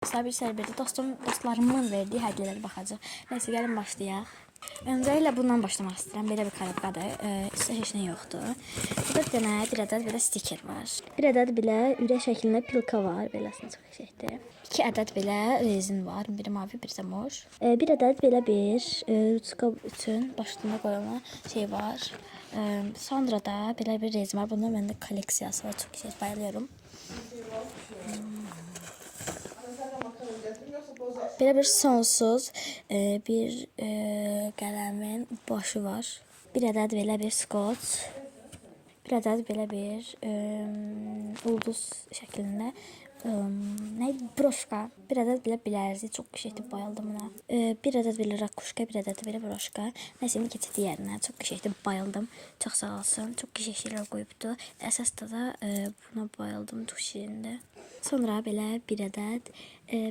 arkadaşlar bir sərbədə dostlarımın verdiyi hədiyyələrə baxacaq. Nəysə, gəlin başlayaq. Öncəliklə bundan başlamaq istəyirəm. Belə bir karabqadır. İşte heç nə yoxdur. Burada bir ədəd belə stiker var. Bir ədəd belə ürək şəklində pilka var. Beləsini çox qəşəngdir. 2 ədəd belə rezin var. Biri mavi, biri də mor. Bir ədəd belə bir ruçka üçün başlığına qoyulma şey var. Sonra da belə bir rezin var. Bunun məndə kolleksiyası var. Çox qəşəng bayılıyorum. Belə bir sonsuz bir qələmin başı var. Bir ədəd belə bir skoç. Bir ədəd belə bir ulduz şəklində broşka. Bir ədəd belə bilərzi. Çox qəşəngdir, bayıldım buna. Bir ədəd belə rakuşka, bir ədəd belə broşka. Nəysə, indi keçək digərinə. Çox qəşəngdir, bayıldım. Çox sağ olsun. Çox qəşəng şeylər qoyubdu. Əsasda da buna bayıldım. Çox şirindir. Sonra belə bir ədəd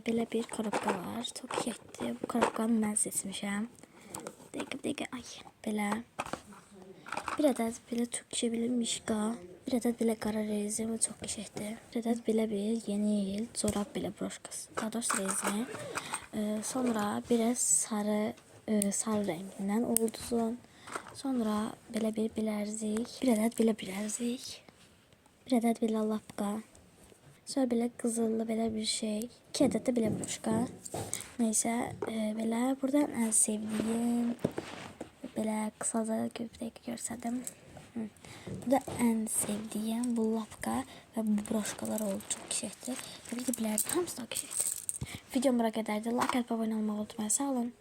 belə bir korobka var. Çox qəşəngdir. Bu korobkanı mən seçmişəm. Dəqiqə, ay. Belə. Bir ədəd belə çox qəşəng belə mişqa. Bir ədəd belə qara rezin və çox qəşəngdir. Bir ədəd belə bir yeni il corab belə broşkası. Daha doğrusu rezini. Sonra biraz sarı rəngindən ulduzun. Sonra belə bir bilərzik. Bir ədəd belə bilərzik. Bir ədəd belə lapqa. Sonra belə qızıllı belə bir şey. 2 ədəd də belə broşka. Nəysə, belə buradan ən sevdiyim belə qısaca görsədim. Bu da ən sevdiyim bu lapqa və bu broşkalar oldu. Çox qəşəngdir. Bir də bilərdim, hamısı da qəşəngdir. Videom bura qədərdir. Like atıb abunə olmağı unutmayın. Sağ olun.